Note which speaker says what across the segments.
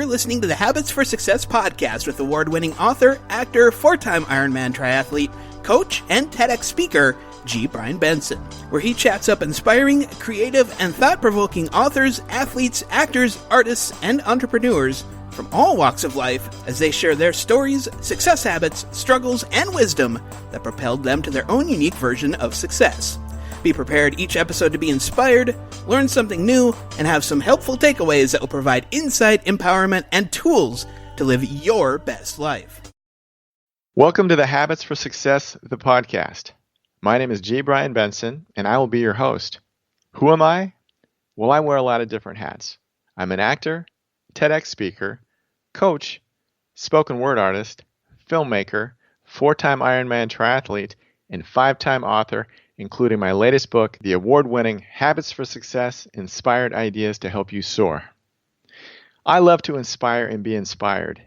Speaker 1: You're listening to the Habits for Success podcast with award-winning author, actor, four-time Ironman triathlete, coach, and TEDx speaker, G. Brian Benson, where he chats up inspiring, creative, and thought-provoking authors, athletes, actors, artists, and entrepreneurs from all walks of life as they share their stories, success habits, struggles, and wisdom that propelled them to their own unique version of success. Be prepared each episode to be inspired, learn something new, and have some helpful takeaways that will provide insight, empowerment, and tools to live your best life.
Speaker 2: Welcome to the Habits for Success, the podcast. My name is G. Brian Benson, and I will be your host. Who am I? Well, I wear a lot of different hats. I'm an actor, TEDx speaker, coach, spoken word artist, filmmaker, four-time Ironman triathlete, and five-time author, including my latest book, the award-winning Habits for Success, Inspired Ideas to Help You Soar. I love to inspire and be inspired,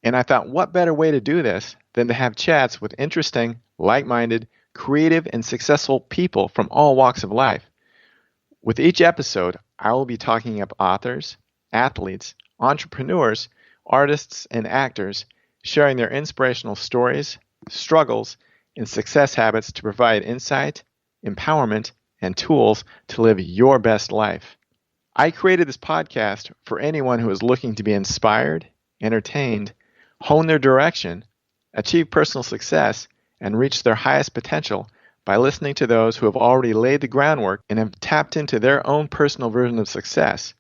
Speaker 2: and I thought what better way to do this than to have chats with interesting, like-minded, creative, and successful people from all walks of life. With each episode, I will be talking up authors, athletes, entrepreneurs, artists, and actors, sharing their inspirational stories, struggles, and success habits to provide insight, empowerment, and tools to live your best life. I created this podcast for anyone who is looking to be inspired, entertained, hone their direction, achieve personal success, and reach their highest potential by listening to those who have already laid the groundwork and have tapped into their own personal version of success.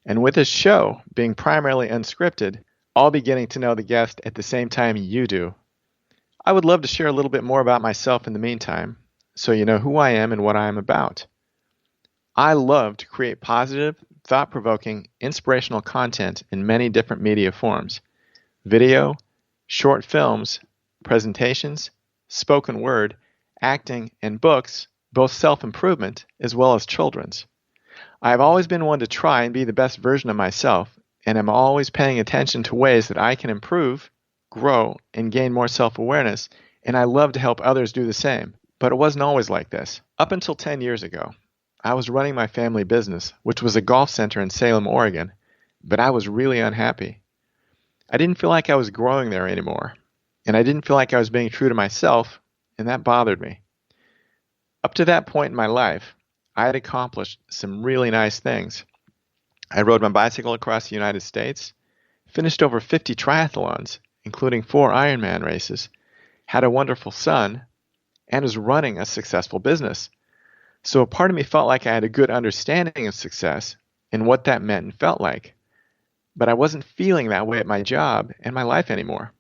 Speaker 2: And with this show being primarily unscripted, I'll be getting to know the guest at the same time you do. I would love to share a little bit more about myself in the meantime, so you know who I am and what I am about. I love to create positive, thought-provoking, inspirational content in many different media forms: video, short films, presentations, spoken word, acting, and books, both self-improvement as well as children's. I've always been one to try and be the best version of myself, and I'm always paying attention to ways that I can improve, grow, and gain more self-awareness, and I love to help others do the same. But it wasn't always like this. Up until 10 years ago, I was running my family business, which was a golf center in Salem, Oregon, but I was really unhappy. I didn't feel like I was growing there anymore, and I didn't feel like I was being true to myself, and that bothered me. Up to that point in my life, I had accomplished some really nice things. I rode my bicycle across the United States, finished over 50 triathlons, including 4 Ironman races, had a wonderful son, and was running a successful business. So a part of me felt like I had a good understanding of success and what that meant and felt like. But I wasn't feeling that way at my job and my life anymore.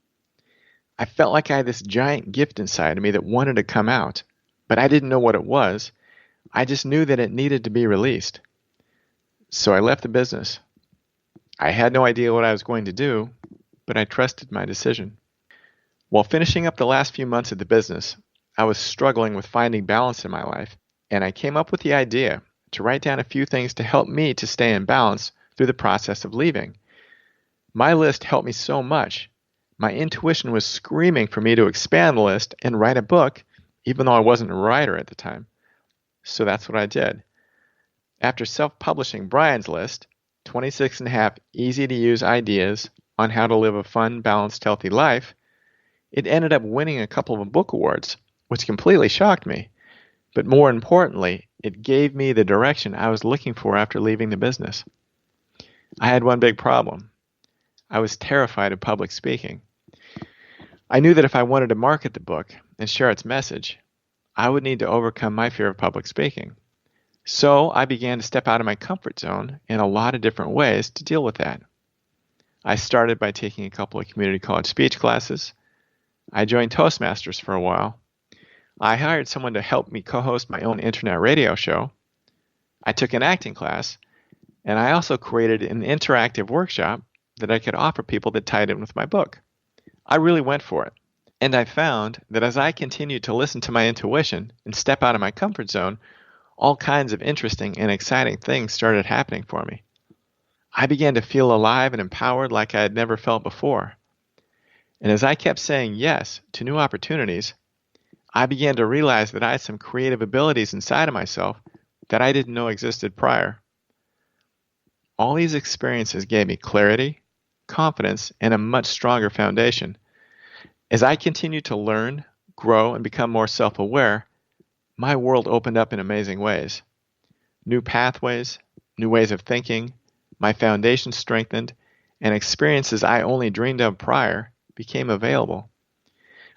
Speaker 2: I felt like I had this giant gift inside of me that wanted to come out, but I didn't know what it was. I just knew that it needed to be released. So I left the business. I had no idea what I was going to do, but I trusted my decision. While finishing up the last few months of the business, I was struggling with finding balance in my life, and I came up with the idea to write down a few things to help me to stay in balance through the process of leaving. My list helped me so much. My intuition was screaming for me to expand the list and write a book, even though I wasn't a writer at the time. So that's what I did. After self-publishing Brian's List, 26 and a half easy-to-use ideas on how to live a fun, balanced, healthy life, it ended up winning a couple of book awards, which completely shocked me. But more importantly, it gave me the direction I was looking for after leaving the business. I had one big problem. I was terrified of public speaking. I knew that if I wanted to market the book and share its message, I would need to overcome my fear of public speaking. So I began to step out of my comfort zone in a lot of different ways to deal with that. I started by taking a couple of community college speech classes. I joined Toastmasters for a while. I hired someone to help me co-host my own internet radio show. I took an acting class, and I also created an interactive workshop that I could offer people that tied in with my book. I really went for it. And I found that as I continued to listen to my intuition and step out of my comfort zone, all kinds of interesting and exciting things started happening for me. I began to feel alive and empowered like I had never felt before. And as I kept saying yes to new opportunities, I began to realize that I had some creative abilities inside of myself that I didn't know existed prior. All these experiences gave me clarity, confidence, and a much stronger foundation. As I continued to learn, grow, and become more self-aware, my world opened up in amazing ways. New pathways, new ways of thinking, my foundation strengthened, and experiences I only dreamed of prior became available.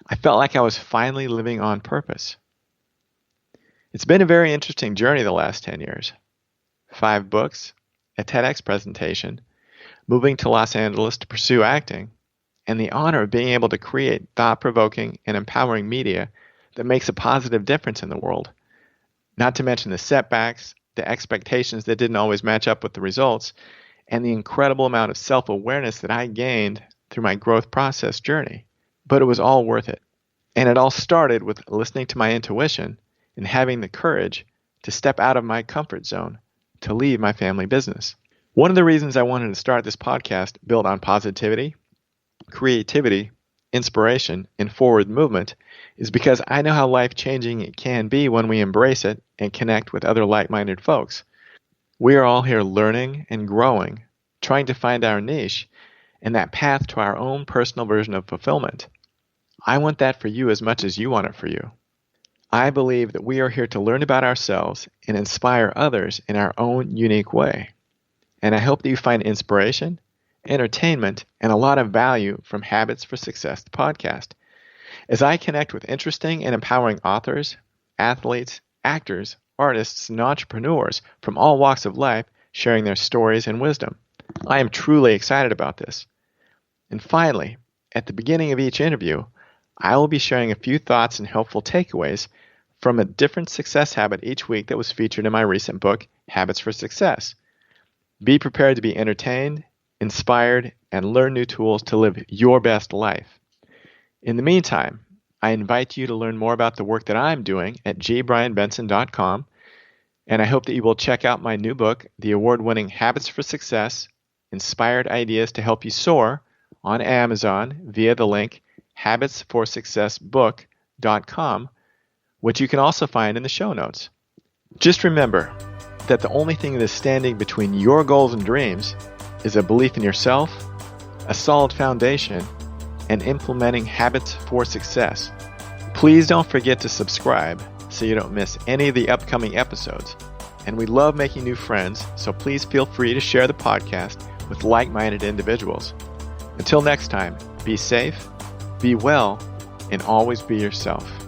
Speaker 2: I felt like I was finally living on purpose. It's been a very interesting journey the last 10 years. 5 books, a TEDx presentation, moving to Los Angeles to pursue acting, and the honor of being able to create thought-provoking and empowering media that makes a positive difference in the world. Not to mention the setbacks, the expectations that didn't always match up with the results, and the incredible amount of self-awareness that I gained through my growth process journey. But it was all worth it. And it all started with listening to my intuition and having the courage to step out of my comfort zone to leave my family business. One of the reasons I wanted to start this podcast built on positivity, creativity, inspiration, and forward movement is because I know how life-changing it can be when we embrace it and connect with other like-minded folks. We are all here learning and growing, trying to find our niche and that path to our own personal version of fulfillment. I want that for you as much as you want it for you. I believe that we are here to learn about ourselves and inspire others in our own unique way. And I hope that you find inspiration, entertainment, and a lot of value from Habits for Success, the podcast. As I connect with interesting and empowering authors, athletes, actors, artists, and entrepreneurs from all walks of life sharing their stories and wisdom. I am truly excited about this. And finally, at the beginning of each interview, I will be sharing a few thoughts and helpful takeaways from a different success habit each week that was featured in my recent book, Habits for Success. Be prepared to be entertained, inspired, and learn new tools to live your best life. In the meantime, I invite you to learn more about the work that I'm doing at jbrianbenson.com, and I hope that you will check out my new book, the award-winning Habits for Success, Inspired Ideas to Help You Soar, on Amazon via the link habitsforsuccessbook.com, which you can also find in the show notes. Just remember that the only thing that is standing between your goals and dreams is a belief in yourself, a solid foundation, and implementing habits for success. Please don't forget to subscribe so you don't miss any of the upcoming episodes. And we love making new friends, so please feel free to share the podcast with like-minded individuals. Until next time, be safe, be well, and always be yourself.